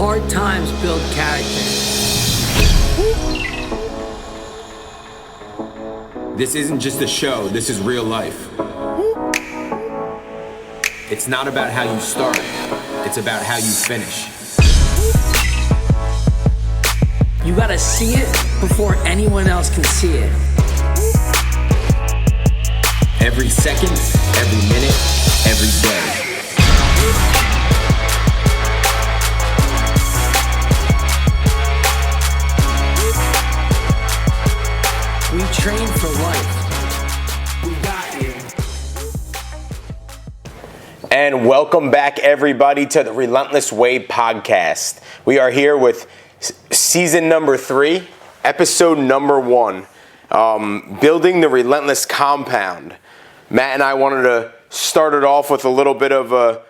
Hard times build character. This isn't just a show, this is real life. It's not about how you start, it's about how you finish. You gotta see it before anyone else can see it. Every second, every minute, every day. We train for life. We got you. And welcome back, everybody, to the Relentless podcast. We are here with season number 3, episode number 1, building the Relentless Compound. Matt and I wanted to start it off with a little bit of a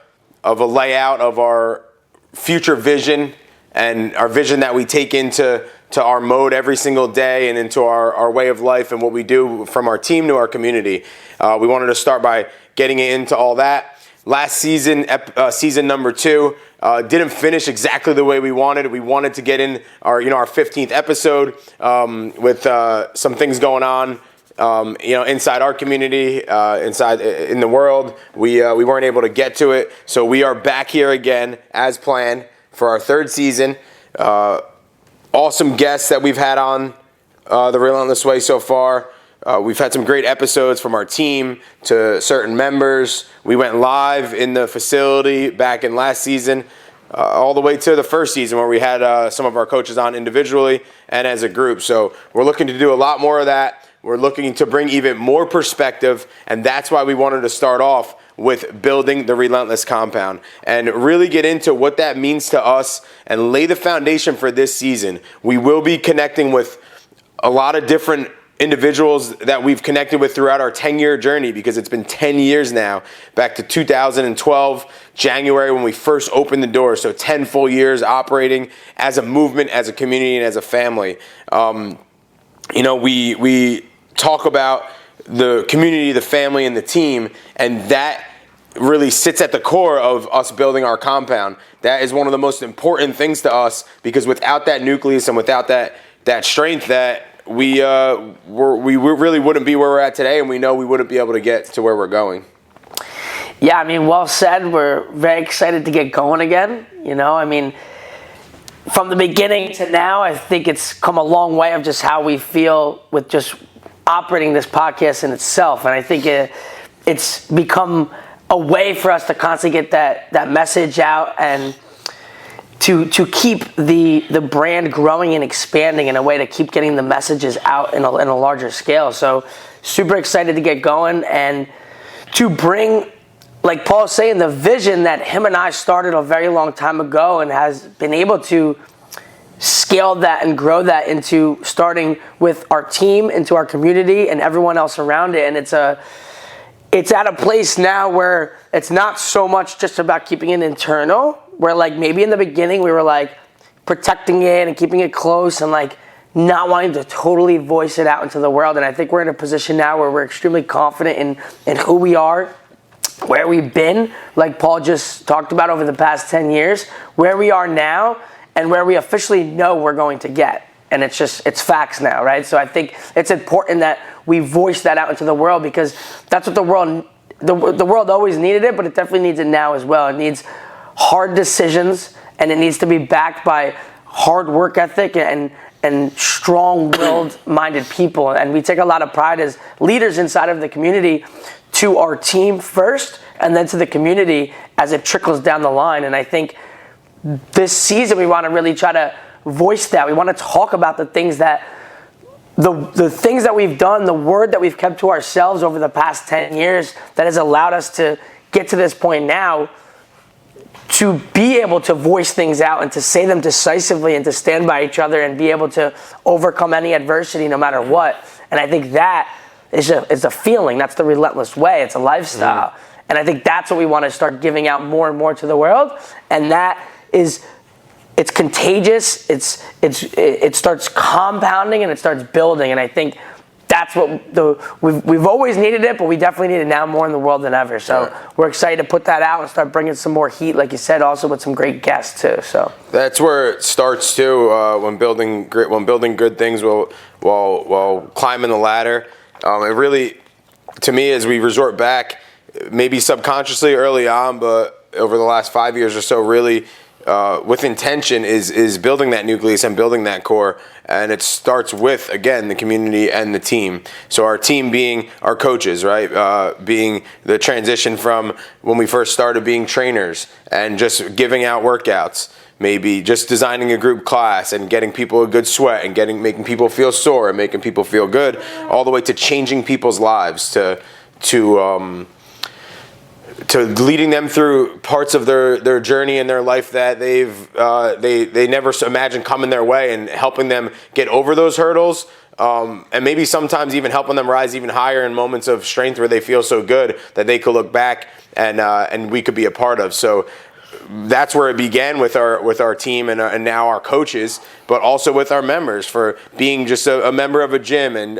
layout of our future vision and our vision that we take into our mode every single day and into our way of life and what we do from our team to our community. We wanted to start by getting into all that. Last season, season number 2, didn't finish exactly the way we wanted. We wanted to get in our 15th episode with some things going on, inside our community, in the world. We weren't able to get to it, so we are back here again as planned for our 3rd season. Awesome guests that we've had on the Relentless Way so far. We've had some great episodes from our team to certain members. We went live in the facility back in last season, all the way to the 1st season where we had some of our coaches on individually and as a group. So we're looking to do a lot more of that. We're looking to bring even more perspective, and that's why we wanted to start off with building the Relentless Compound and really get into what that means to us and lay the foundation for this season. We will be connecting with a lot of different individuals that we've connected with throughout our 10-year journey, because it's been 10 years now, back to 2012, January, when we first opened the door. So 10 full years operating as a movement, as a community, and as a family. We talk about the community, the family, and the team, and that really sits at the core of us building our compound. That is one of the most important things to us, because without that nucleus and without that strength, that we really wouldn't be where we're at today, and we know we wouldn't be able to get to where we're going. Yeah, well said. We're very excited to get going again. From the beginning to now, I think it's come a long way of just how we feel with just operating this podcast in itself. And I think it's become a way for us to constantly get that message out and to keep the brand growing and expanding in a way to keep getting the messages out in a larger scale. So super excited to get going and to bring, like Paul's saying, the vision that him and I started a very long time ago and has been able to scale that and grow that into starting with our team, into our community, and everyone else around it. And it's at a place now where it's not so much just about keeping it internal, where like maybe in the beginning we were like protecting it and keeping it close and like not wanting to totally voice it out into the world. And I think we're in a position now where we're extremely confident in who we are, where we've been, like Paul just talked about over the past 10 years, where we are now, and where we officially know we're going to get. And it's facts now, right? So I think it's important that we voice that out into the world, because that's what the world always needed it, but it definitely needs it now as well. It needs hard decisions, and it needs to be backed by hard work ethic and strong-willed minded people. And we take a lot of pride as leaders inside of the community to our team first, and then to the community as it trickles down the line. And I think this season we want to really try to voice that. We want to talk about the things that the things that we've done, the word that we've kept to ourselves over the past 10 years that has allowed us to get to this point now, to be able to voice things out and to say them decisively and to stand by each other and be able to overcome any adversity no matter what. And I think that is a feeling. That's the Relentless Way. It's a lifestyle. Mm. And I think that's what we want to start giving out more and more to the world. And that is, it's contagious. It starts compounding and it starts building. And I think that's what we've always needed it, but we definitely need it now more in the world than ever. So we're excited to put that out and start bringing some more heat, like you said, also with some great guests too. So that's where it starts too. When building good things while climbing the ladder. It really, to me, as we resort back, maybe subconsciously early on, but over the last 5 years or so, really with intention is building that nucleus and building that core. And it starts with, again, the community and the team. So our team being our coaches, right? Being the transition from when we first started being trainers and just giving out workouts. Maybe just designing a group class and getting people a good sweat and making people feel sore and making people feel good, all the way to changing people's lives, to leading them through parts of their journey in their life that they never imagined coming their way, and helping them get over those hurdles, and maybe sometimes even helping them rise even higher in moments of strength where they feel so good that they could look back and we could be a part of. So that's where it began with our team and now our coaches, but also with our members, for being just a member of a gym and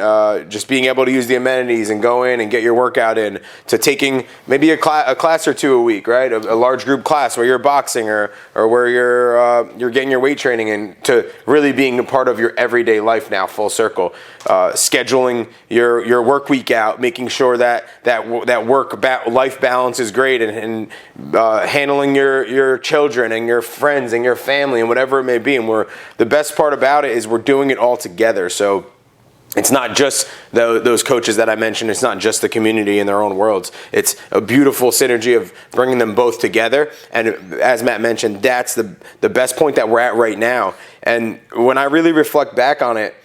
just being able to use the amenities and go in and get your workout in, to taking maybe a class or two a week, right? A large group class where you're boxing or where you're getting your weight training, and to really being a part of your everyday life now, full circle. Scheduling your work week out, making sure that life balance is great, and handling your children and your friends and your family and whatever it may be. And the best part about it is we're doing it all together. So it's not just those coaches that I mentioned. It's not just the community in their own worlds. It's a beautiful synergy of bringing them both together. And as Matt mentioned, that's the best point that we're at right now. And when I really reflect back on it,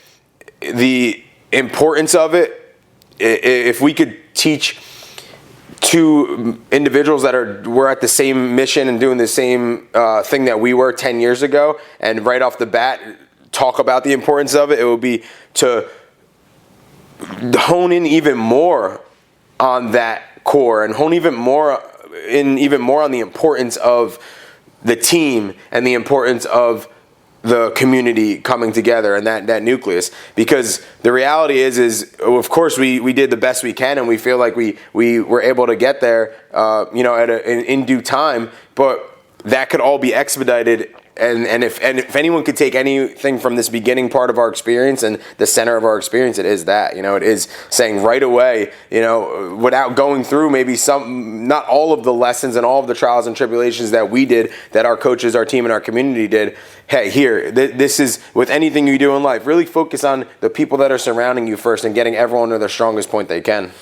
the importance of it, if we could teach two individuals that were at the same mission and doing the same thing that we were 10 years ago, and right off the bat talk about the importance of it, it would be to hone in even more on that core, and hone even more on the importance of the team and the importance of the community coming together and that nucleus. Because the reality is of course we did the best we can, and we feel like we were able to get there in due time, but that could all be expedited. And if anyone could take anything from this beginning part of our experience and the center of our experience, it is that. It is saying right away, without going through maybe not all of the lessons and all of the trials and tribulations that we did, that our coaches, our team, and our community did. Hey, this is with anything you do in life, really focus on the people that are surrounding you first and getting everyone to their strongest point they can.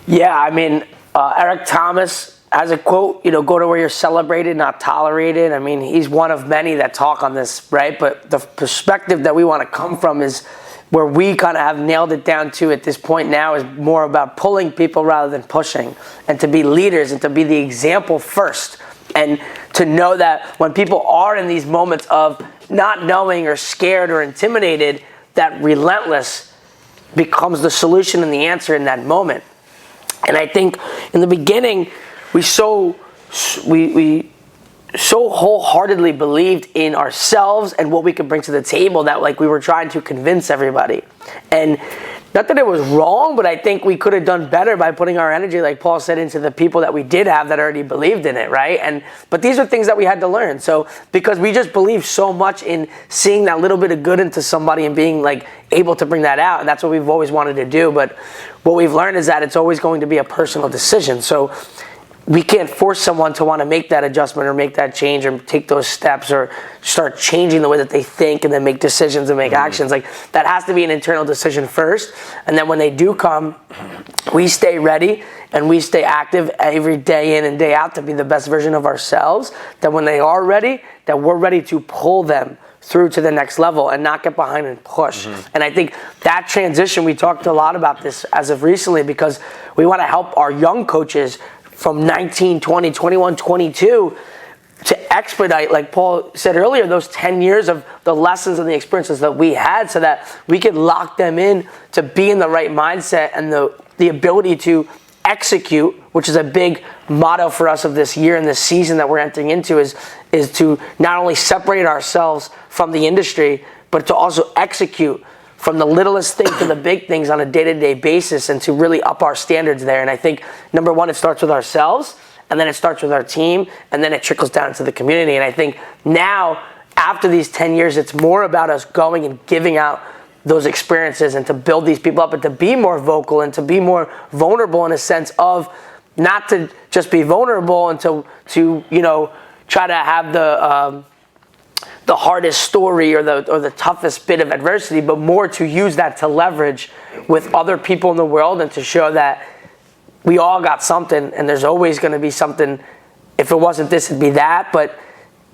Yeah, I mean, Eric Thomas has a quote, go to where you're celebrated, not tolerated. I mean, he's one of many that talk on this, right? But the perspective that we want to come from is where we kind of have nailed it down to at this point now, is more about pulling people rather than pushing, and to be leaders and to be the example first. And to know that when people are in these moments of not knowing or scared or intimidated, that relentless becomes the solution and the answer in that moment. And I think in the beginning, we so wholeheartedly believed in ourselves and what we could bring to the table, that like we were trying to convince everybody. And not that it was wrong, but I think we could have done better by putting our energy, like Paul said, into the people that we did have that already believed in it, right? But these are things that we had to learn. So because we just believe so much in seeing that little bit of good into somebody and being like able to bring that out, and that's what we've always wanted to do. But what we've learned is that it's always going to be a personal decision. So we can't force someone to want to make that adjustment or make that change or take those steps or start changing the way that they think and then make decisions and make actions. Like, that has to be an internal decision first. And then when they do come, we stay ready and we stay active every day in and day out to be the best version of ourselves. That when they are ready, that we're ready to pull them through to the next level and not get behind and push. And I think that transition, we talked a lot about this as of recently, because we want to help our young coaches from 19, 20, 21, 22 to expedite, like Paul said earlier, those 10 years of the lessons and the experiences that we had, so that we could lock them in to be in the right mindset and the ability to execute, which is a big motto for us of this year and this season that we're entering into, is to not only separate ourselves from the industry, but to also execute from the littlest thing to the big things on a day-to-day basis, and to really up our standards there. And I think, number one, it starts with ourselves, and then it starts with our team, and then it trickles down to the community. And I think now, after these 10 years, it's more about us going and giving out those experiences and to build these people up and to be more vocal and to be more vulnerable in a sense of not to just be vulnerable and to try to have the hardest story or the toughest bit of adversity, but more to use that to leverage with other people in the world and to show that we all got something, and there's always going to be something. If it wasn't this, it'd be that, but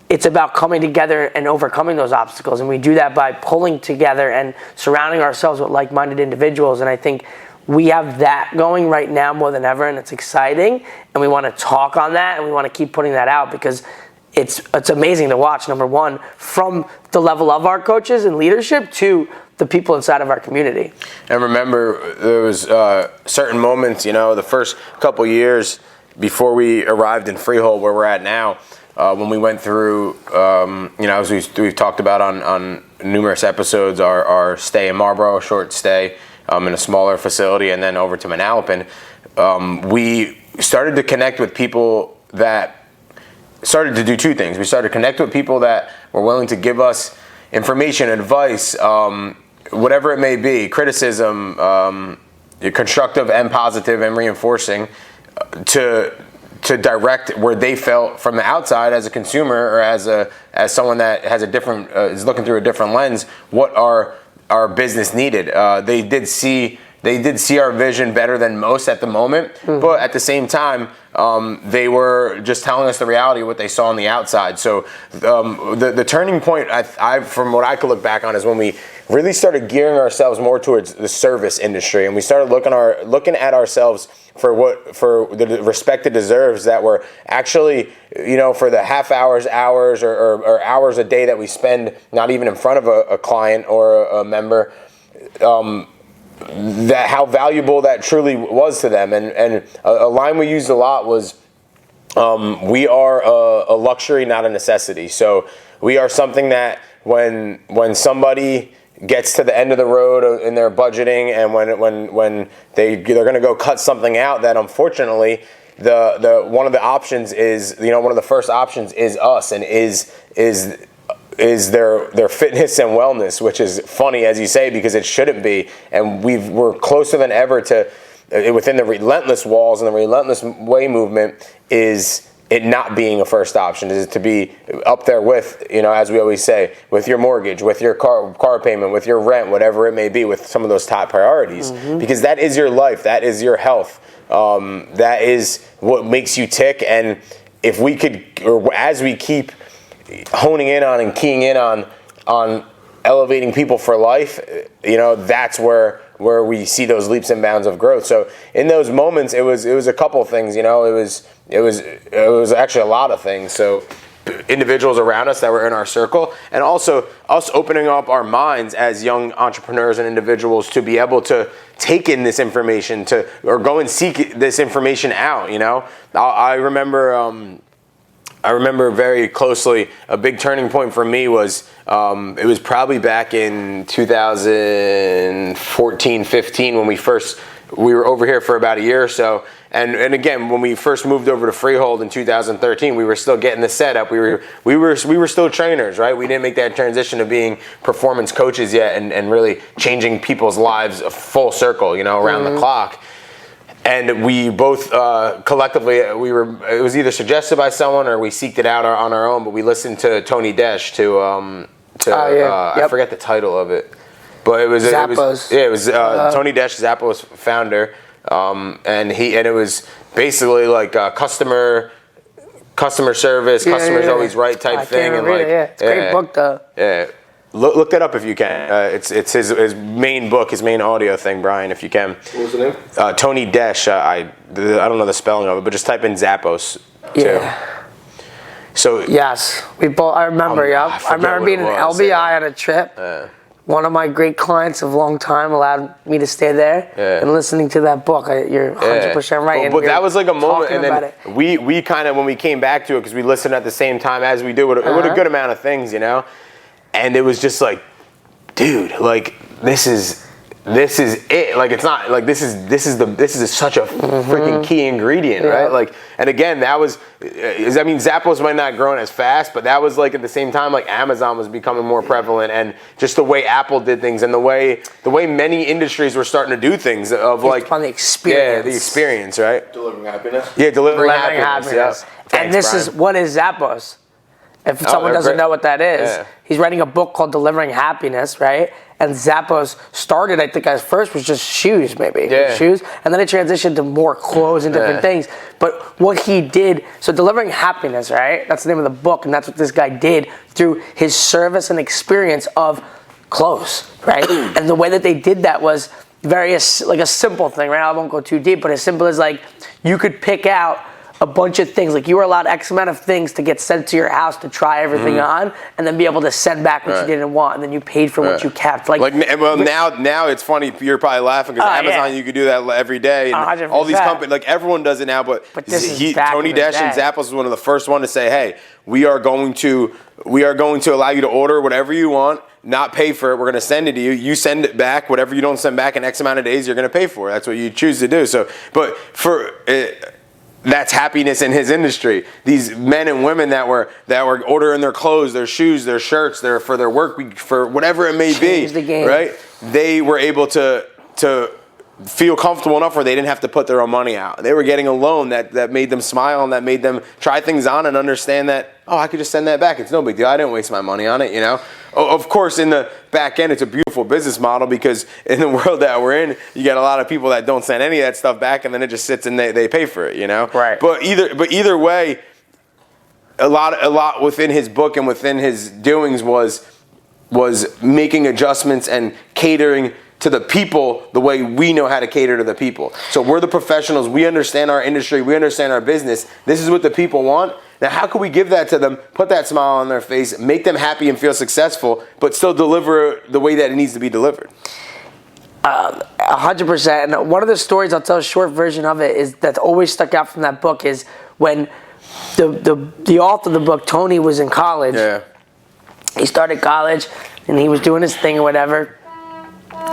it's about coming together and overcoming those obstacles, and we do that by pulling together and surrounding ourselves with like-minded individuals. And I think we have that going right now more than ever, and it's exciting, and we want to talk on that, and we want to keep putting that out because it's amazing to watch, number one, from the level of our coaches and leadership to the people inside of our community. And remember, there was certain moments, the first couple years before we arrived in Freehold, where we're at now, when we went through, as we've talked about on numerous episodes, our stay in Marlboro, short stay in a smaller facility, and then over to Manalapan, we started to connect with people that started to do two things. We started to connect with people that were willing to give us information, advice, whatever it may be, criticism, constructive and positive and reinforcing, to direct where they felt from the outside as a consumer or as someone that has a different is looking through a different lens, what our business needed. They did see our vision better than most at the moment, but at the same time, they were just telling us the reality of what they saw on the outside. So the turning point, I from what I could look back on, is when we really started gearing ourselves more towards the service industry, and we started looking at ourselves for the respect it deserves. That we're actually, for the half hours, or hours a day that we spend not even in front of a client or a member. That how valuable that truly was to them, and a line we used a lot was, we are a luxury, not a necessity. So we are something that when somebody gets to the end of the road in their budgeting, and when they're going to go cut something out, that unfortunately the one of the options is, one of the first options is us, and is their fitness and wellness, which is funny, as you say, because it shouldn't be. And we're closer than ever to, within the Relentless walls and the Relentless Way movement, is it not being a first option, is to be up there with, as we always say, with your mortgage, with your car payment, with your rent, whatever it may be, with some of those top priorities. Because that is your life, that is your health, that is what makes you tick. And if we could, or as we keep honing in on and keying in on elevating people for life, that's where we see those leaps and bounds of growth. So in those moments, it was a couple of things. It was actually a lot of things. So individuals around us that were in our circle, and also us opening up our minds as young entrepreneurs and individuals to be able to take in this information, or go and seek this information out. I remember very closely, a big turning point for me was, it was probably back in 2014, 15, when we were over here for about a year or so. And again, when we first moved over to Freehold in 2013, we were still getting the setup. We were still trainers, right? We didn't make that transition to being performance coaches yet, and really changing people's lives a full circle, around the clock. And we both collectively, it was either suggested by someone or we seeked it out on our own. But we listened to Tony Desch I forget the title of it, but it was Tony Desch, Zappos founder, and it was basically like customer service, customers always right type thing, and it's a great book though. Yeah. Look that up if you can. It's his main book, his main audio thing, Brian, if you can. What was the name? Tony Desch. I don't know the spelling of it, but just type in Zappos too. Yeah. So yes, we both. I remember. I remember being in LBI on a trip. One of my great clients of a long time allowed me to stay there and listening to that book. You're 100% right. But that was like a moment, and then we kind of, when we came back to it, because we listened at the same time as we do with a good amount of things, And it was just like, dude, like this is it. Like, it's not like this is such a freaking key ingredient, right? Like, and again, that was, I mean, Zappos might not grown as fast, but that was like at the same time, like Amazon was becoming more prevalent, and just the way Apple did things, and the way many industries were starting to do things of like on the experience. Yeah, the experience, right? Delivering happiness. Yeah, delivering happiness. Yeah. And this is what is Zappos. If someone doesn't know what that is, he's writing a book called Delivering Happiness, right? And Zappos started, I think, at first was just shoes, maybe. Yeah. Shoes. And then it transitioned to more clothes and different things. But what he did, so Delivering Happiness, right? That's the name of the book, and that's what this guy did through his service and experience of clothes, right? And the way that they did that was like a simple thing, right? I won't go too deep, but as simple as like you could pick out a bunch of things. Like you were allowed X amount of things to get sent to your house to try everything on, and then be able to send back what you didn't want, and then you paid for what you kept. Well, now it's funny. You're probably laughing because Amazon, you could do that every day, and 100%. all these companies, like everyone does it now. But Tony Dash and Zappos was one of the first one to say, "Hey, we are going to allow you to order whatever you want." Not pay for it. We're going to send it to you. You send it back. Whatever you don't send back in X amount of days, you're going to pay for it. That's what you choose to do. So, but that's happiness in his industry. These men and women that were ordering their clothes, their shoes, their shirts, for their work week, for whatever it may be, the game. right? They were able to feel comfortable enough where they didn't have to put their own money out. They were getting a loan that made them smile and that made them try things on and understand that, oh, I could just send that back. It's no big deal. I didn't waste my money on it, you know? Of course, in the back end, it's a beautiful business model because in the world that we're in, you get a lot of people that don't send any of that stuff back and then it just sits and they pay for it, you know? Right. But either way, a lot within his book and within his doings was making adjustments and catering to the people the way we know how to cater to the people. So we're the professionals. We understand our industry. We understand our business. This is what the people want. Now, how can we give that to them, put that smile on their face, make them happy and feel successful, but still deliver the way that it needs to be delivered? 100%. And one of the stories, I'll tell a short version of it, is that always stuck out from that book is when the author of the book, Tony, was in college. Yeah. He started college and he was doing his thing or whatever.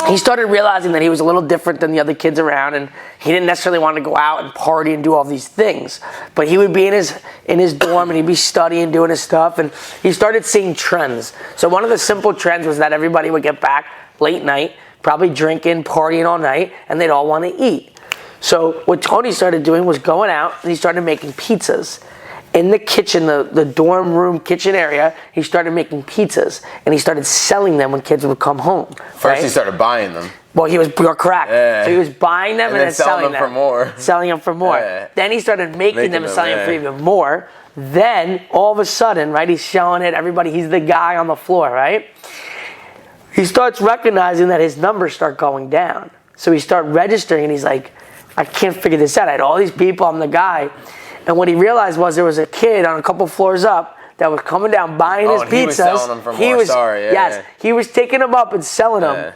He started realizing that he was a little different than the other kids around, and he didn't necessarily want to go out and party and do all these things. But he would be in his dorm and he'd be studying, doing his stuff, and he started seeing trends. So one of the simple trends was that everybody would get back late night, probably drinking, partying all night, and they'd all want to eat. So what Tony started doing was going out and he started making pizzas. In the kitchen, the dorm room kitchen area, he started making pizzas, and he started selling them when kids would come home. First, he started buying them. Well, you're correct. Yeah. So he was buying them and then selling them for more. Selling them for more. Yeah. Then he started making them and selling them for even more. Then, all of a sudden, right, he's selling it. Everybody, he's the guy on the floor, right? He starts recognizing that his numbers start going down. So he starts registering, and he's like, I can't figure this out. I had all these people. I'm the guy. And what he realized was there was a kid on a couple floors up that was coming down buying his pizzas. He was selling them for more. He was taking them up and selling them.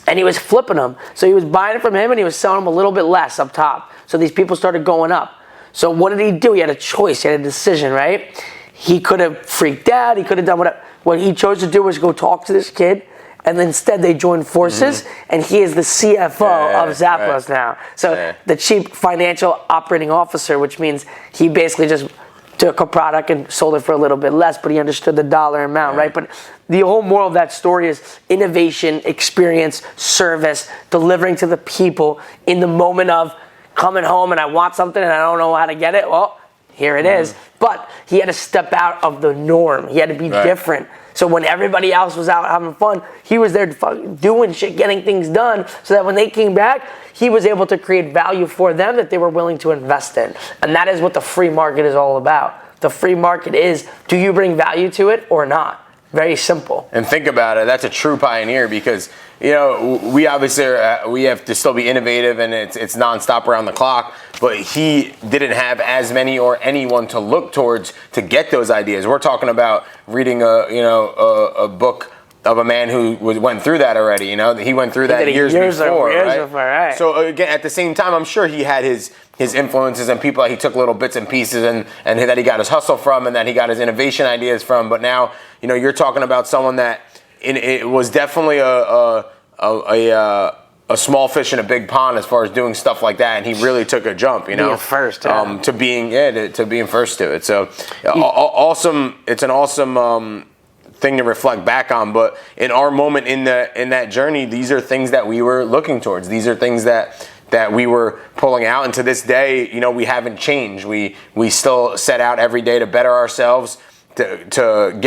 And he was flipping them. So he was buying it from him and he was selling them a little bit less up top. So these people started going up. So what did he do? He had a choice. He had a decision, right? He could have freaked out. He could have done whatever. What he chose to do was go talk to this kid. And instead they joined forces, and he is the CFO of Zappos now. So the chief financial operating officer, which means he basically just took a product and sold it for a little bit less, but he understood the dollar amount, right? But the whole moral of that story is innovation, experience, service, delivering to the people in the moment of coming home and I want something and I don't know how to get it. Well, here it is. But he had to step out of the norm. He had to be different. So when everybody else was out having fun, he was there doing shit, getting things done, so that when they came back, he was able to create value for them that they were willing to invest in. And that is what the free market is all about. The free market is, do you bring value to it or not? Very simple. And think about it, that's a true pioneer because, you know, we obviously we have to still be innovative and it's nonstop around the clock, but he didn't have as many or anyone to look towards to get those ideas. We're talking about reading a book of a man who went through that already, you know? He went through that years before, right? So again, at the same time, I'm sure he had his influences and people that he took little bits and pieces and that he got his hustle from and that he got his innovation ideas from. But now, you know, you're talking about someone that it was definitely a a small fish in a big pond as far as doing stuff like that, and he really took a jump, being first, to being first to it. So awesome! It's an awesome thing to reflect back on. But in our moment in that journey, these are things that we were looking towards. These are things that we were pulling out, and to this day, we haven't changed. We still set out every day to better ourselves, to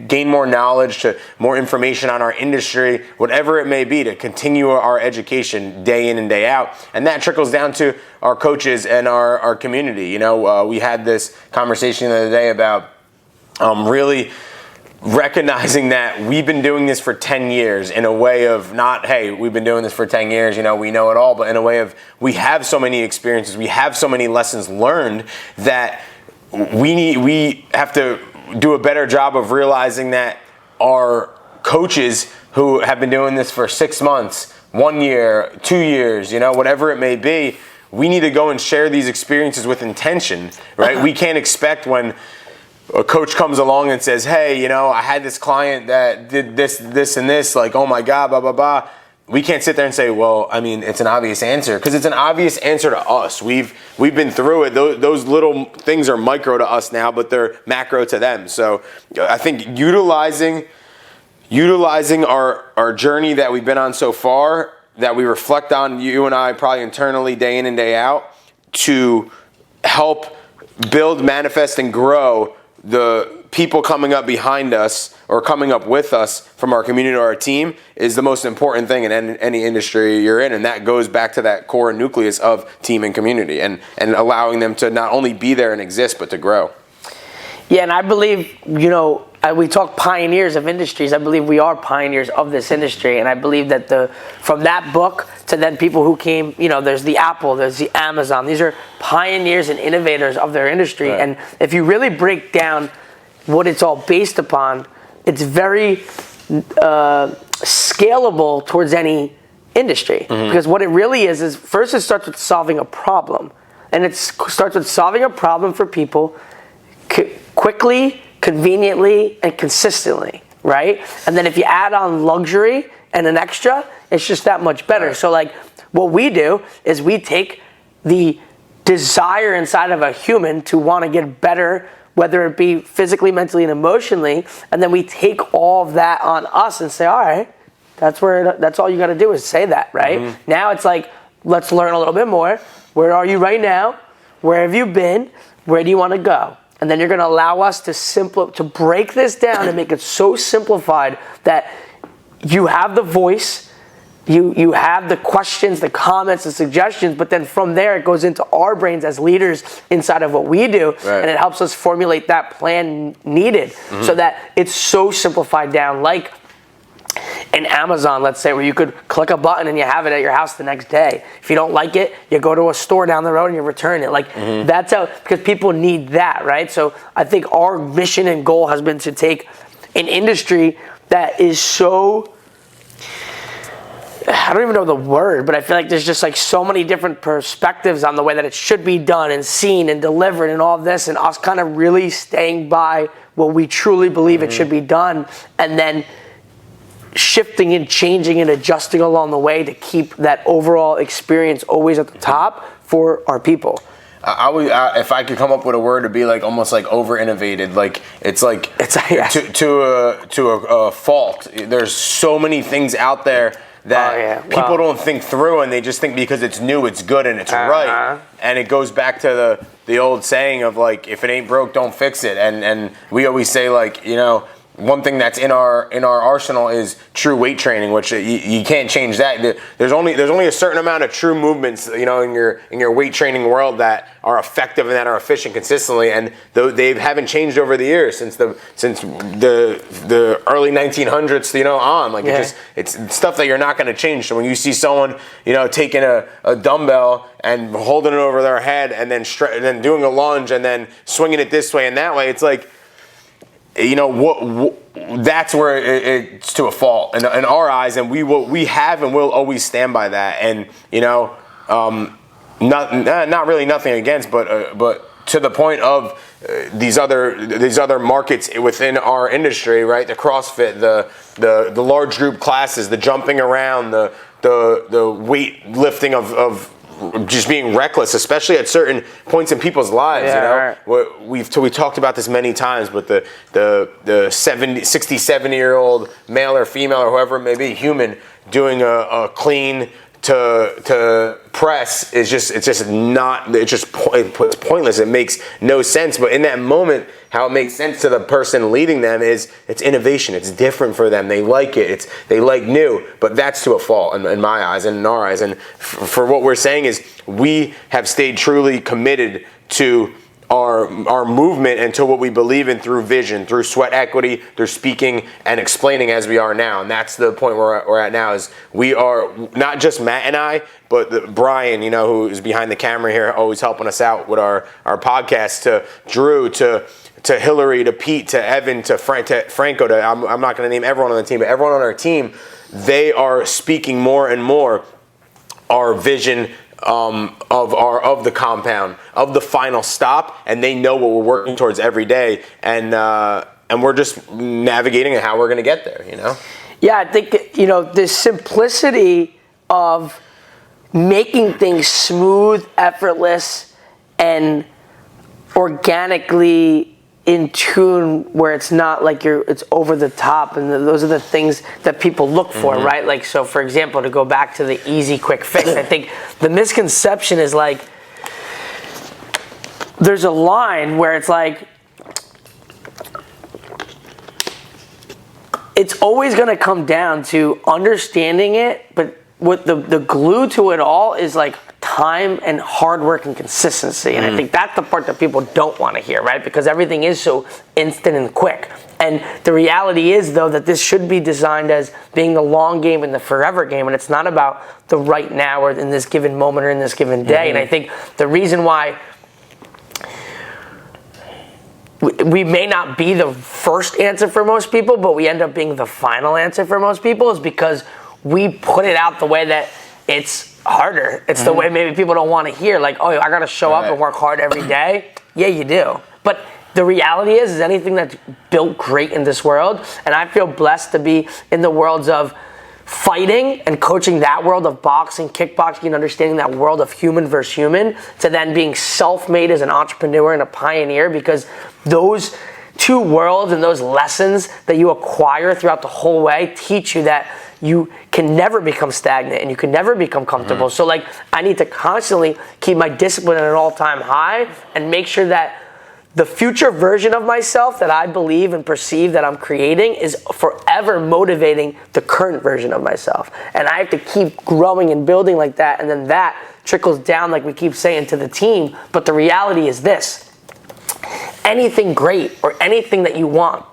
gain more knowledge, to more information on our industry, whatever it may be, to continue our education day in and day out. And that trickles down to our coaches and our community. We had this conversation the other day about really recognizing that we've been doing this for 10 years in a way of not, hey, we've been doing this for 10 years, we know it all, but in a way of we have so many experiences, we have so many lessons learned that we have to do a better job of realizing that our coaches who have been doing this for 6 months, 1 year, 2 years, whatever it may be, we need to go and share these experiences with intention, right? We can't expect when a coach comes along and says, hey, I had this client that did this, and this, like, oh my God, blah, blah, blah. We can't sit there and say, well, I mean, it's an obvious answer, because it's an obvious answer to us. We've been through it. Those little things are micro to us now, but they're macro to them. So I think utilizing our journey that we've been on so far, that we reflect on, you and I probably internally day in and day out, to help build, manifest, and grow the people coming up behind us or coming up with us from our community or our team is the most important thing in any industry you're in. And that goes back to that core nucleus of team and community and allowing them to not only be there and exist, but to grow. Yeah, and I believe, we talk pioneers of industries. I believe we are pioneers of this industry. And I believe that from that book to then people who came, there's the Apple, there's the Amazon. These are pioneers and innovators of their industry. Right. And if you really break down what it's all based upon, it's very scalable towards any industry. Mm-hmm. Because what it really is first it starts with solving a problem. And it starts with solving a problem for people quickly, conveniently, and consistently, right? And then if you add on luxury and an extra, it's just that much better. Right. So like what we do is we take the desire inside of a human to want to get better, whether it be physically, mentally, and emotionally, and then we take all of that on us and say, all right, that's all you got to do is say that, right? Mm-hmm. Now it's like, let's learn a little bit more. Where are you right now? Where have you been? Where do you want to go? And then you're going to allow us to break this down and make it so simplified that you have the voice, you have the questions, the comments, the suggestions, but then from there it goes into our brains as leaders inside of what we do, right. And it helps us formulate that plan needed, mm-hmm. so that it's so simplified down, like in Amazon, let's say, where you could click a button and you have it at your house the next day. If you don't like it, you go to a store down the road and you return it. Like, mm-hmm. That's how, because people need that, right? So I think our mission and goal has been to take an industry that is so, I don't even know the word, but I feel like there's just like so many different perspectives on the way that it should be done and seen and delivered and all of this, and us kind of really staying by what we truly believe, mm-hmm. it should be done, and then shifting and changing and adjusting along the way to keep that overall experience always at the top for our people. If I could come up with a word, it'd be like almost like over innovated. Like it's yeah. to a fault. There's so many things out there that people don't think through, and they just think because it's new, it's good and it's right. And it goes back to the old saying of like, if it ain't broke, don't fix it. And we always say like, one thing that's in our arsenal is true weight training, which you can't change that. There's only a certain amount of true movements, in your weight training world that are effective and that are efficient consistently, and they haven't changed over the years since the early 1900s, on. Like, yeah. It's stuff that you're not going to change. So when you see someone, taking a dumbbell and holding it over their head and then doing a lunge and then swinging it this way and that way, it's like, that's where it's to a fault in our eyes, and we have and will always stand by that. And not really nothing against, but to the point of these other markets within our industry, right? The CrossFit, the large group classes, the jumping around, the weight lifting of just being reckless, especially at certain points in people's lives. Right. We talked about this many times, but the 60, 70-year-old male or female or whoever it may be, human, doing a clean to press is it's pointless. It makes no sense. But in that moment, how it makes sense to the person leading them is it's innovation. It's different for them. They like it. They like new. But that's to a fault in my eyes and in our eyes. And for what we're saying is we have stayed truly committed to our movement and to what we believe in through vision, through sweat equity, through speaking and explaining as we are now. And that's the point where we're at now is we are, not just Matt and I, but Brian, who is behind the camera here, always helping us out with our podcast, to Drew, to Hillary, to Pete, to Evan, to Franco, I'm not going to name everyone on the team, but everyone on our team, they are speaking more and more our vision of the compound, of the final stop, and they know what we're working towards every day, and we're just navigating how we're going to get there. Yeah, I think the simplicity of making things smooth, effortless, and organically in tune, where it's not like it's over the top, and those are the things that people look for, right? Like, so for example, to go back to the easy, quick fix, I think the misconception is like, there's a line where it's like, it's always going to come down to understanding it, but what the glue to it all is like time and hard work and consistency. And I think that's the part that people don't want to hear, right? Because everything is so instant and quick. And the reality is, though, that this should be designed as being the long game and the forever game. And it's not about the right now or in this given moment or in this given day. And I think the reason why we may not be the first answer for most people, but we end up being the final answer for most people, is because we put it out the way that it's harder. It's the way maybe people don't want to hear, like, oh, I got to show up and work hard every day. Yeah, you do. But the reality is anything that's built great in this world, and I feel blessed to be in the worlds of fighting and coaching that world of boxing, kickboxing, and understanding that world of human versus human, to then being self-made as an entrepreneur and a pioneer, because those two worlds and those lessons that you acquire throughout the whole way teach you that you can never become stagnant and you can never become comfortable. So like, I need to constantly keep my discipline at an all-time high and make sure that the future version of myself that I believe and perceive that I'm creating is forever motivating the current version of myself. And I have to keep growing and building like that, and then that trickles down, like we keep saying, to the team. But the reality is this: anything great or anything that you want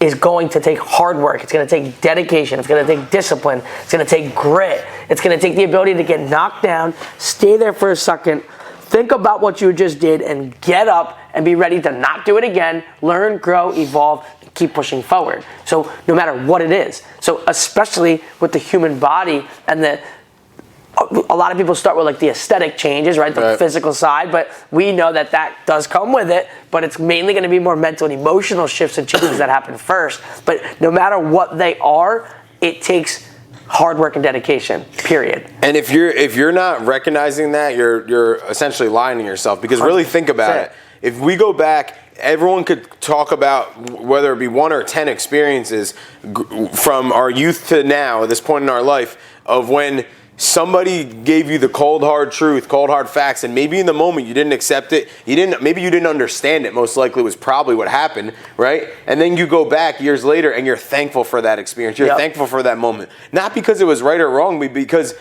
is going to take hard work. It's going to take dedication. It's going to take discipline. It's going to take grit. It's going to take the ability to get knocked down, stay there for a second, think about what you just did, and get up and be ready to not do it again, learn, grow, evolve, and keep pushing forward. So no matter what it is. So especially with the human body, and a lot of people start with like the aesthetic changes, right? The physical side, but we know that does come with it, but it's mainly going to be more mental and emotional shifts and changes that happen first. But no matter what they are, it takes hard work and dedication, period. And if you're not recognizing that, you're essentially lying to yourself, because really think about it. If we go back, everyone could talk about whether it be 1 or 10 experiences from our youth to now, at this point in our life, of when somebody gave you the cold hard truth, cold hard facts, and maybe in the moment you didn't accept it, maybe you didn't understand it, most likely was probably what happened, right? And then you go back years later and you're thankful for that experience, you're thankful for that moment, not because it was right or wrong, but because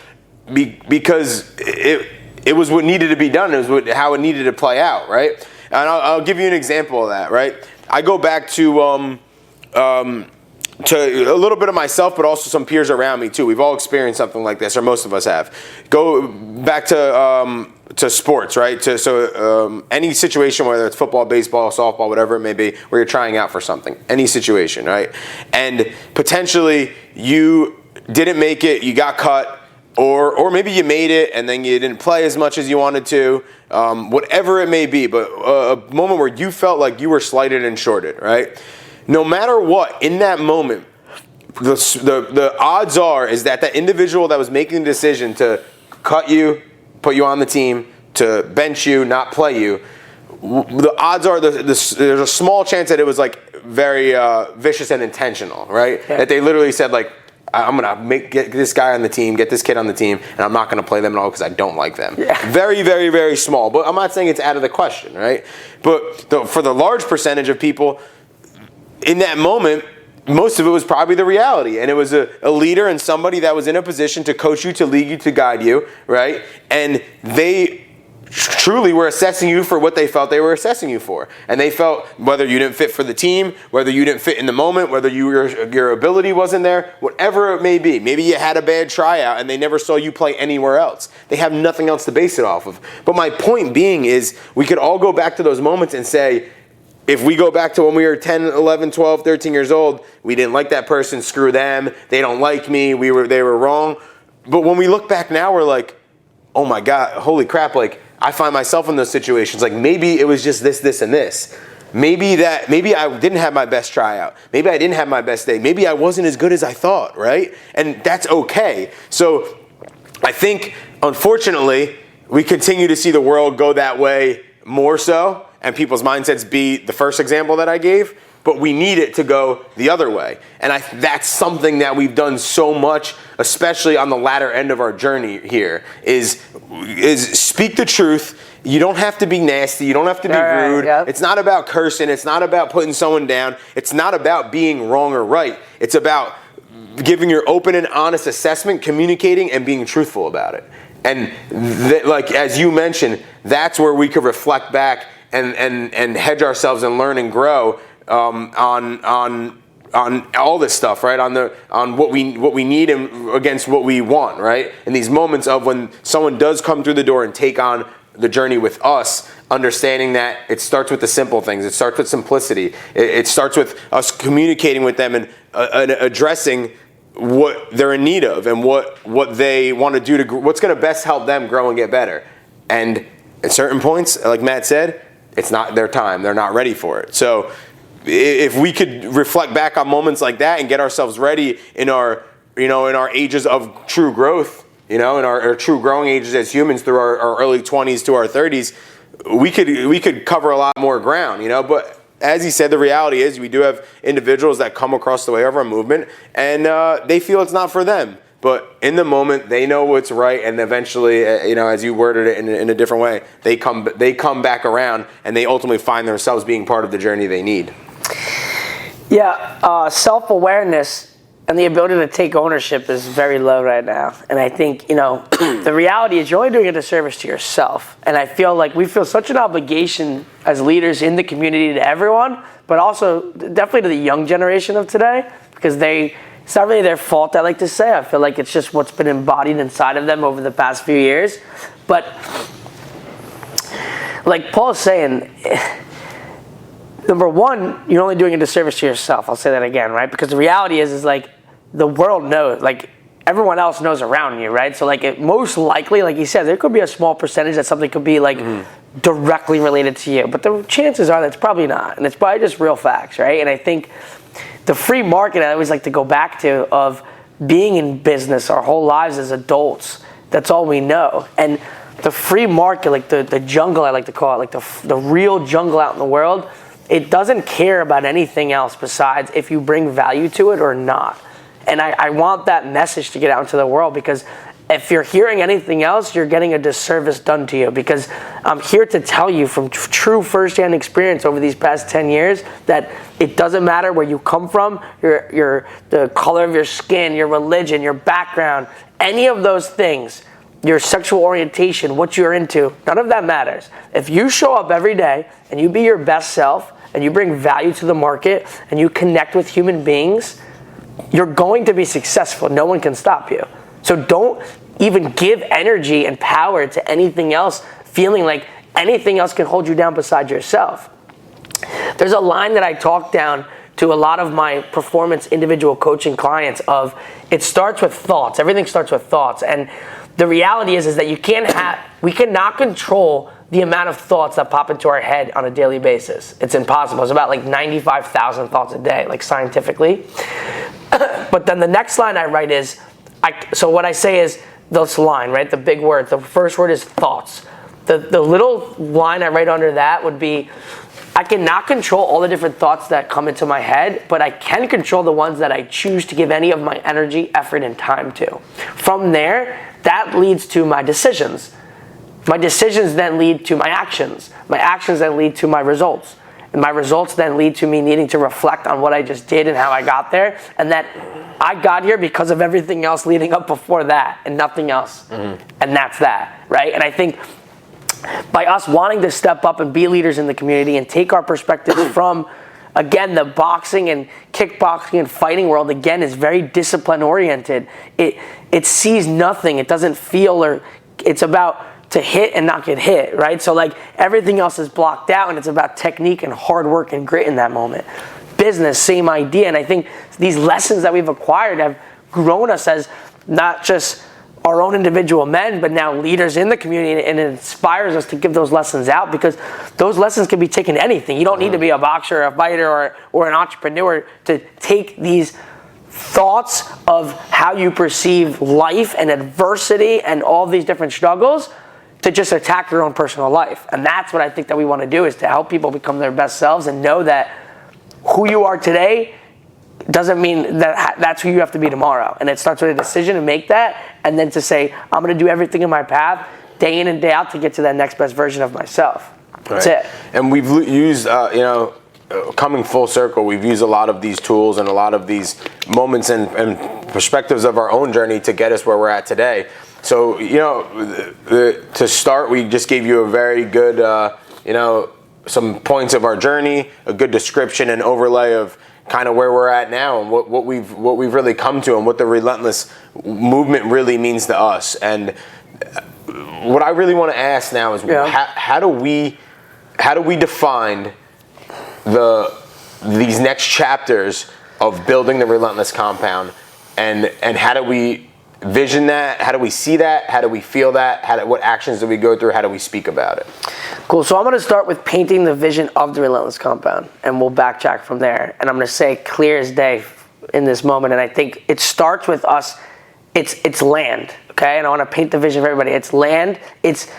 it was what needed to be done, it was how it needed to play out, right? And I'll give you an example of that, right? I go back to a little bit of myself, but also some peers around me too. We've all experienced something like this, or most of us have. Go back to sports, right? Any situation, whether it's football, baseball, softball, whatever it may be, where you're trying out for something, any situation, right? And potentially you didn't make it, you got cut, or maybe you made it and then you didn't play as much as you wanted to, whatever it may be, but a moment where you felt like you were slighted and shorted, right? No matter what, in that moment, the odds are is that individual that was making the decision to cut you, put you on the team, to bench you, not play you, the odds are there's a small chance that it was like very vicious and intentional, right? Yeah. That they literally said like, I'm going to get this guy on the team, get this kid on the team, and I'm not going to play them at all because I don't like them. Yeah. Very, very, very small. But I'm not saying it's out of the question, right? But for the large percentage of people, in that moment, most of it was probably the reality. And it was a leader and somebody that was in a position to coach you, to lead you, to guide you, right? And they truly were assessing you for what they felt they were assessing you for. And they felt whether you didn't fit for the team, whether you didn't fit in the moment, whether your ability wasn't there, whatever it may be. Maybe you had a bad tryout and they never saw you play anywhere else. They have nothing else to base it off of. But my point being is we could all go back to those moments and say, if we go back to when we were 10, 11, 12, 13 years old, we didn't like that person, screw them, they don't like me, they were wrong. But when we look back now, we're like, oh my God, holy crap, like, I find myself in those situations, like maybe it was just this, and this. Maybe I didn't have my best tryout. Maybe I didn't have my best day. Maybe I wasn't as good as I thought, right? And that's okay. So I think, unfortunately, we continue to see the world go that way more so, and people's mindsets be the first example that I gave, but we need it to go the other way. And that's something that we've done so much, especially on the latter end of our journey here, is speak the truth. You don't have to be nasty. You don't have to be rude. Yep. It's not about cursing. It's not about putting someone down. It's not about being wrong or right. It's about giving your open and honest assessment, communicating, and being truthful about it. And like as you mentioned, that's where we could reflect back and hedge ourselves and learn and grow on all this stuff, right? On what we need and against what we want, right? In these moments of when someone does come through the door and take on the journey with us, understanding that it starts with the simple things. It starts with simplicity. It starts with us communicating with them and addressing what they're in need of and what they want to do what's going to best help them grow and get better. And at certain points, like Matt said, it's not their time. They're not ready for it. So if we could reflect back on moments like that and get ourselves ready in our ages of true growth, in our true growing ages as humans through our early 20s to our 30s, we could cover a lot more ground, But as he said, the reality is we do have individuals that come across the way of our movement and they feel it's not for them. But in the moment, they know what's right, and eventually, as you worded it in a different way, they come back around, and they ultimately find themselves being part of the journey they need. Yeah, self-awareness and the ability to take ownership is very low right now. And I think, the reality is you're only doing a disservice to yourself. And I feel like we feel such an obligation as leaders in the community to everyone, but also definitely to the young generation of today, because it's not really their fault, I like to say. I feel like it's just what's been embodied inside of them over the past few years. But like Paul's saying, number one, you're only doing a disservice to yourself. I'll say that again, right? Because the reality is like the world knows, like everyone else knows around you, right? So like most likely, like he said, there could be a small percentage that something could be like directly related to you. But the chances are that's probably not. And it's probably just real facts, right? And I think the free market, I always like to go back to, of being in business our whole lives as adults. That's all we know. And the free market, like the jungle, I like to call it, like the real jungle out in the world, it doesn't care about anything else besides if you bring value to it or not. And I want that message to get out into the world, because if you're hearing anything else, you're getting a disservice done to you, because I'm here to tell you from true firsthand experience over these past 10 years that it doesn't matter where you come from, the color of your skin, your religion, your background, any of those things, your sexual orientation, what you're into, none of that matters. If you show up every day and you be your best self and you bring value to the market and you connect with human beings, you're going to be successful. No one can stop you. So don't even give energy and power to anything else, feeling like anything else can hold you down besides yourself. There's a line that I talk down to a lot of my performance individual coaching clients of it starts with thoughts. Everything starts with thoughts. And the reality is that we cannot control the amount of thoughts that pop into our head on a daily basis. It's impossible. It's about like 95,000 thoughts a day, like scientifically. But then the next line I write is, so what I say is this line, right? The big word. The first word is thoughts. The little line I write under that would be, I cannot control all the different thoughts that come into my head, but I can control the ones that I choose to give any of my energy, effort, and time to. From there, that leads to my decisions. My decisions then lead to my actions. My actions then lead to my results. And my results then lead to me needing to reflect on what I just did and how I got there, and that I got here because of everything else leading up before that and nothing else. And that's that, right? And I think by us wanting to step up and be leaders in the community and take our perspectives from, again, the boxing and kickboxing and fighting world, again, is very discipline oriented. It sees nothing. It doesn't feel, or it's about to hit and not get hit, right? So like everything else is blocked out, and it's about technique and hard work and grit in that moment. Business, same idea. And I think these lessons that we've acquired have grown us as not just our own individual men, but now leaders in the community, and it inspires us to give those lessons out, because those lessons can be taken to anything. You don't need to be a boxer or a fighter or an entrepreneur to take these thoughts of how you perceive life and adversity and all these different struggles to just attack your own personal life. And that's what I think that we want to do, is to help people become their best selves and know that who you are today doesn't mean that that's who you have to be tomorrow. And it starts with a decision to make that, and then to say, I'm going to do everything in my path, day in and day out, to get to that next best version of myself. That's it. And we've used, coming full circle, we've used a lot of these tools and a lot of these moments and perspectives of our own journey to get us where we're at today. So, to start, we just gave you a very good, some points of our journey, a good description and overlay of kind of where we're at now and what we've really come to, and what the Relentless movement really means to us. And what I really want to ask now is, how do we define these next chapters of building the Relentless Compound, and how do we vision that? How do we see that? How do we feel that? What actions do we go through? How do we speak about it? Cool. So I'm going to start with painting the vision of the Relentless Compound, and we'll backtrack from there. And I'm going to say clear as day in this moment. And I think it starts with us. It's land, okay? And I want to paint the vision for everybody. It's land. It's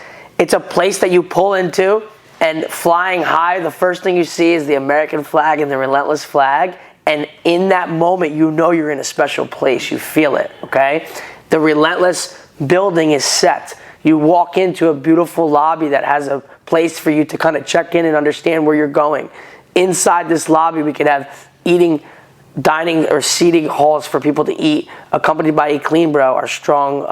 a place that you pull into, and flying high, the first thing you see is the American flag and the Relentless flag. And in that moment, you're in a special place. You feel it, okay? The Relentless building is set. You walk into a beautiful lobby that has a place for you to kind of check in and understand where you're going. Inside this lobby, we could have dining or seating halls for people to eat, accompanied by a Clean Bro, our strong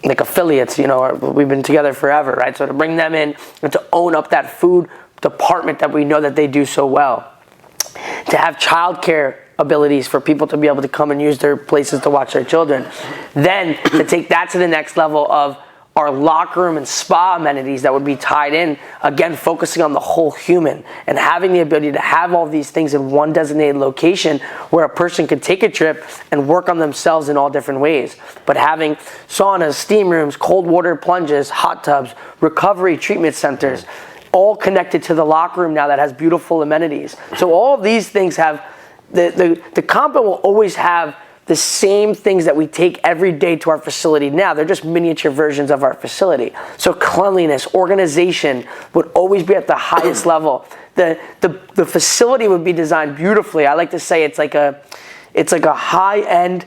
affiliates. We've been together forever, right? So to bring them in and to own up that food department that we know that they do so well. To have childcare abilities for people to be able to come and use their places to watch their children. Then to take that to the next level of our locker room and spa amenities that would be tied in, again, focusing on the whole human and having the ability to have all these things in one designated location where a person could take a trip and work on themselves in all different ways. But having saunas, steam rooms, cold water plunges, hot tubs, recovery treatment centers, all connected to the locker room now that has beautiful amenities. So all of these things have, the compound will always have the same things that we take every day to our facility now. They're just miniature versions of our facility. So cleanliness, organization would always be at the highest level. The facility would be designed beautifully. I like to say it's like a high-end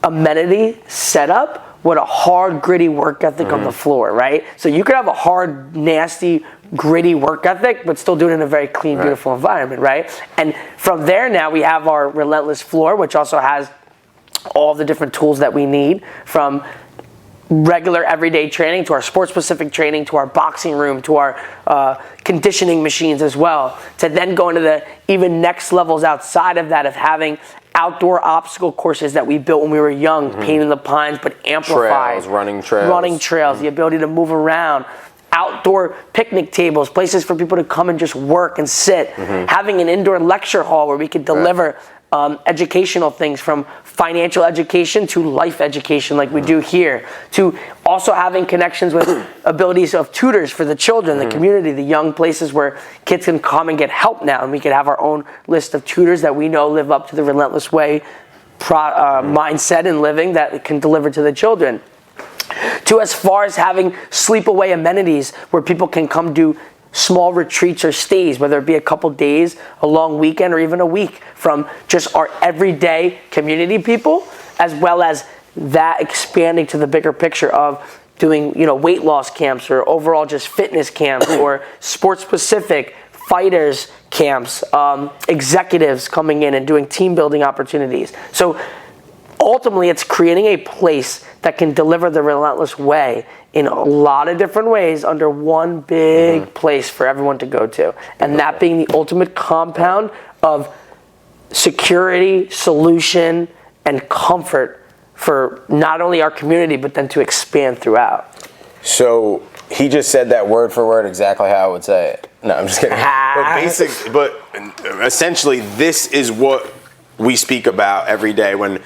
amenity setup with a hard, gritty work ethic on the floor, right? So you could have a hard, nasty, gritty work ethic, but still do it in a very clean, beautiful environment, right? And from there now, we have our Relentless floor, which also has all the different tools that we need, from regular everyday training to our sports-specific training to our boxing room to our conditioning machines as well, to then go into the even next levels outside of that of having outdoor obstacle courses that we built when we were young, Pain in the Pines, but amplified. Running trails. The ability to move around. outdoor picnic tables, places for people to come and just work and sit, having an indoor lecture hall where we could deliver educational things from financial education to life education like we do here, to also having connections with abilities of tutors for the children, the community, the young places where kids can come and get help now, and we could have our own list of tutors that we know live up to the Relentless Way mindset and living that it can deliver to the children. To as far as having sleepaway amenities where people can come do small retreats or stays, whether it be a couple days, a long weekend, or even a week, from just our everyday community people, as well as that expanding to the bigger picture of doing, weight loss camps or overall just fitness camps or sports specific fighters camps, executives coming in and doing team building opportunities. So ultimately, it's creating a place that can deliver the Relentless Way in a lot of different ways under one big place for everyone to go to. And that being the ultimate compound of security, solution, and comfort for not only our community, but then to expand throughout. So he just said that word for word exactly how I would say it. No, I'm just kidding. But essentially, this is what we speak about every day when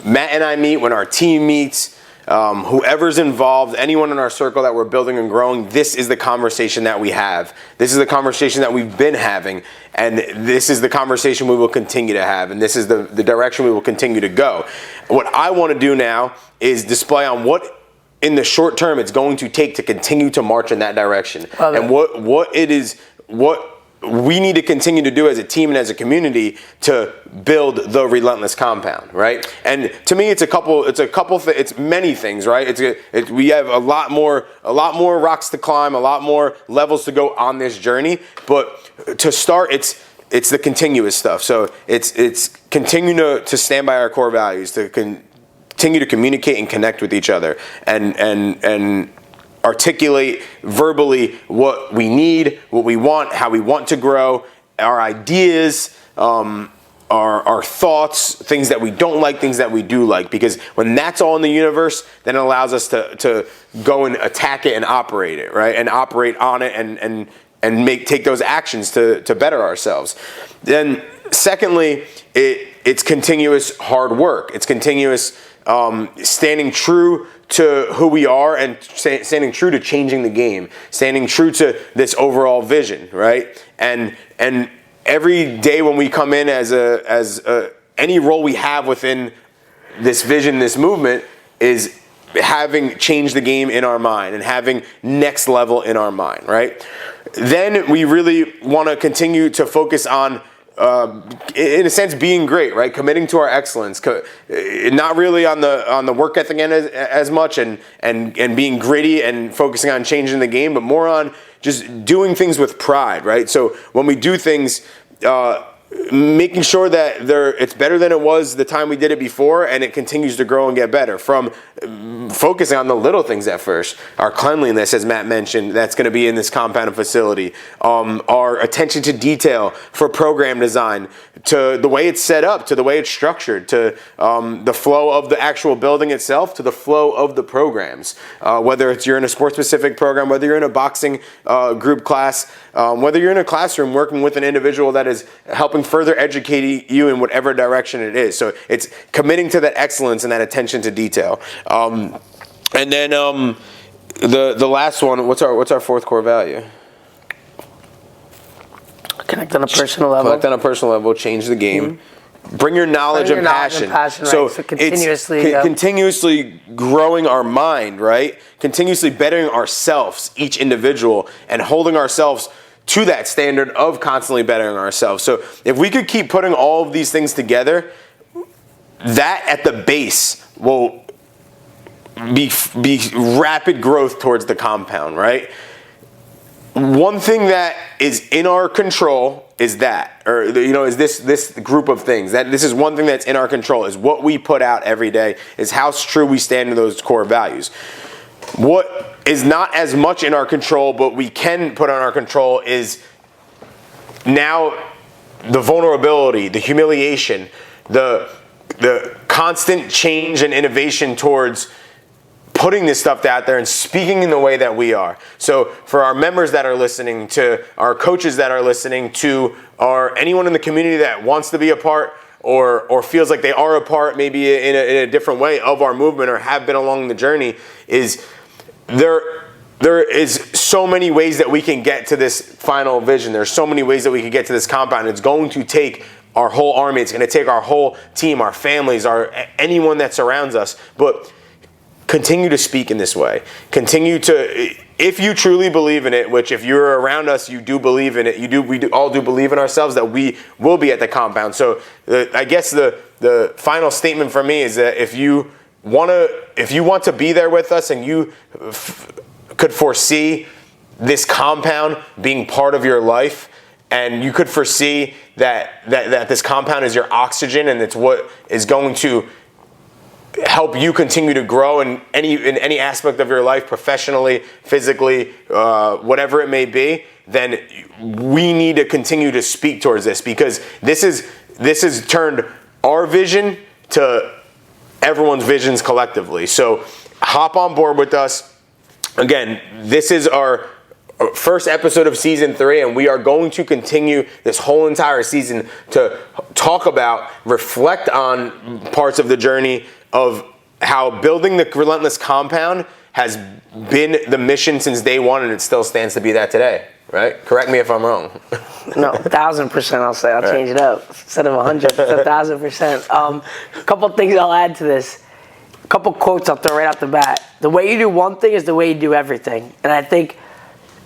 Matt and I meet, when our team meets, whoever's involved, anyone in our circle that we're building and growing, this is the conversation that we have. This is the conversation that we've been having, and this is the conversation we will continue to have, and this is the direction we will continue to go. What I want to do now is display on what in the short term it's going to take to continue to march in that direction. And what we need to continue to do as a team and as a community to build the Relentless Compound, right? And to me, it's many things, right? We have a lot more rocks to climb, a lot more levels to go on this journey. But to start, it's the continuous stuff. So it's continuing to stand by our core values, to continue to communicate and connect with each other, and articulate verbally what we need, what we want, how we want to grow, our ideas, our thoughts, things that we don't like, things that we do like. Because when that's all in the universe, then it allows us to go and attack it and operate it, right? And operate on it and take those actions to better ourselves. Then secondly, it's continuous hard work. It's continuous standing true to who we are and standing true to changing the game, standing true to this overall vision, right? And every day when we come in as any role we have within this vision, this movement, is having changed the game in our mind and having next level in our mind, right? Then we really want to continue to focus on in a sense, being great, right? Committing to our excellence, not really on the work ethic end as much, and being gritty and focusing on changing the game, but more on just doing things with pride, right? So when we do things, making sure that it's better than it was the time we did it before, and it continues to grow and get better. From focusing on the little things at first, our cleanliness, as Matt mentioned, that's going to be in this compound facility. Our attention to detail for program design, to the way it's set up, to the way it's structured, to the flow of the actual building itself, to the flow of the programs. Whether you're in a sports-specific program, whether you're in a boxing group class, whether you're in a classroom working with an individual that is helping further educate you in whatever direction it is. So it's committing to that excellence and that attention to detail. And then the last one, what's our fourth core value? Connect on a personal level. Connect on a personal level, change the game. Mm-hmm. Bring your knowledge and passion. So continuously, it's continuously growing our mind, right? Continuously bettering ourselves, each individual, and holding ourselves to that standard of constantly bettering ourselves. So if we could keep putting all of these things together, that at the base will be rapid growth towards the compound, right? One thing that is in our control is that, or is this group of things. That this is one thing that's in our control, is what we put out every day, is how true we stand to those core values. What is not as much in our control, but we can put on our control, is now the vulnerability, the humiliation, the constant change and innovation towards putting this stuff out there and speaking in the way that we are. So for our members that are listening, to our coaches that are listening, to anyone in the community that wants to be a part or feels like they are a part maybe in a different way of our movement or have been along the journey, is there is so many ways that we can get to this final vision. There's so many ways that we can get to this compound. It's going to take our whole army. It's going to take our whole team, our families, anyone that surrounds us. But continue to speak in this way. Continue to, if you truly believe in it, which if you're around us, you do believe in it. We all do believe in ourselves that we will be at the compound. So I guess the final statement for me is that if you want to be there with us and you could foresee this compound being part of your life, and you could foresee that this compound is your oxygen and it's what is going to help you continue to grow in any aspect of your life, professionally, physically, whatever it may be, then we need to continue to speak towards this, because this has turned our vision to everyone's visions collectively. So hop on board with us. Again, this is our first episode of season 3, and we are going to continue this whole entire season to talk about, reflect on parts of the journey of how building the Relentless Compound has been the mission since day one, and it still stands to be that today, right? Correct me if I'm wrong. No, 1,000% I'll say. I'll change it up. Instead of 100, 1,000%. A couple things I'll add to this. A couple quotes I'll throw right out the bat. The way you do one thing is the way you do everything. And I think,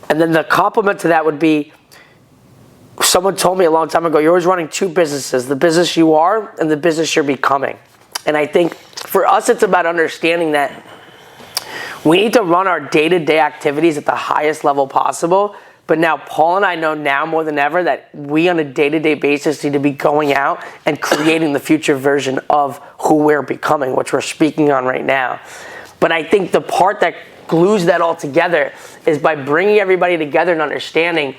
and then the compliment to that would be, someone told me a long time ago, you're always running two businesses, the business you are and the business you're becoming. And I think for us, it's about understanding that we need to run our day-to-day activities at the highest level possible. But now Paul and I know now more than ever that we on a day-to-day basis need to be going out and creating the future version of who we're becoming, which we're speaking on right now. But I think the part that glues that all together is by bringing everybody together and understanding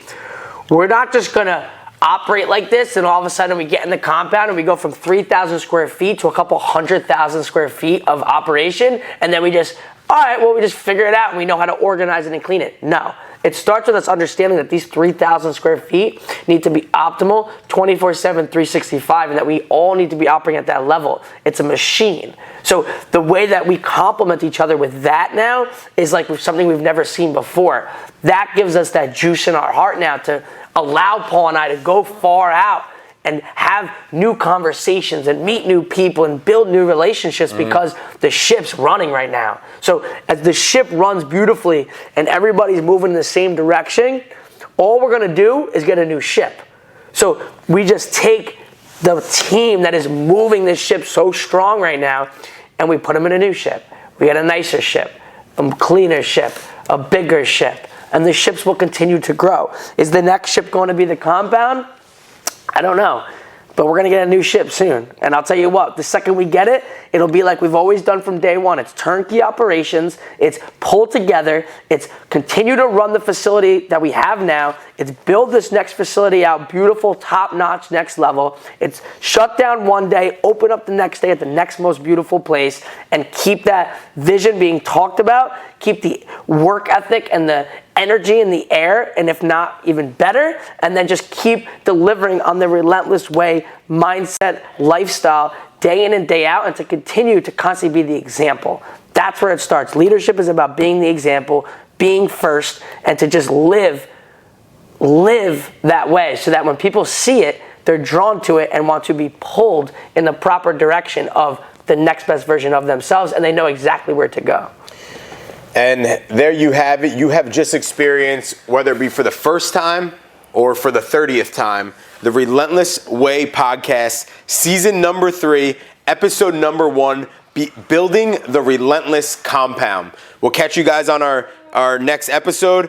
we're not just going to operate like this and all of a sudden we get in the compound and we go from 3,000 square feet to a couple 100,000 square feet of operation, and then we just, all right, well, we just figure it out and we know how to organize it and clean it. No. It starts with us understanding that these 3,000 square feet need to be optimal 24/7, 365, and that we all need to be operating at that level. It's a machine. So the way that we complement each other with that now is like something we've never seen before. That gives us that juice in our heart now to allow Paul and I to go far out and have new conversations and meet new people and build new relationships because the ship's running right now. So as the ship runs beautifully and everybody's moving in the same direction, all we're going to do is get a new ship. So we just take the team that is moving this ship so strong right now and we put them in a new ship. We get a nicer ship, a cleaner ship, a bigger ship, and the ships will continue to grow. Is the next ship going to be the compound? I don't know, but we're going to get a new ship soon. And I'll tell you what, the second we get it, it'll be like we've always done from day one. It's turnkey operations. It's pulled together. It's continue to run the facility that we have now. It's build this next facility out, beautiful, top-notch, next level. It's shut down one day, open up the next day at the next most beautiful place, and keep that vision being talked about, keep the work ethic and the energy in the air, and if not, even better, and then just keep delivering on the Relentless Way mindset, lifestyle, day in and day out, and to continue to constantly be the example. That's where it starts. Leadership is about being the example, being first, and to just live that way so that when people see it, they're drawn to it and want to be pulled in the proper direction of the next best version of themselves, and they know exactly where to go. And there you have it. You have just experienced, whether it be for the first time or for the 30th time, the Relentless Way podcast, season number 3, episode number 1, building the Relentless Compound. We'll catch you guys on our next episode.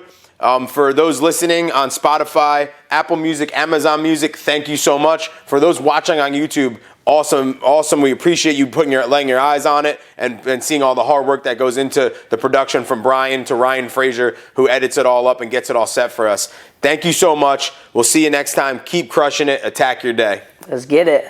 For those listening on Spotify, Apple Music, Amazon Music, thank you so much. For those watching on YouTube, awesome. We appreciate you laying your eyes on it and seeing all the hard work that goes into the production, from Brian to Ryan Frazier, who edits it all up and gets it all set for us. Thank you so much. We'll see you next time. Keep crushing it. Attack your day. Let's get it.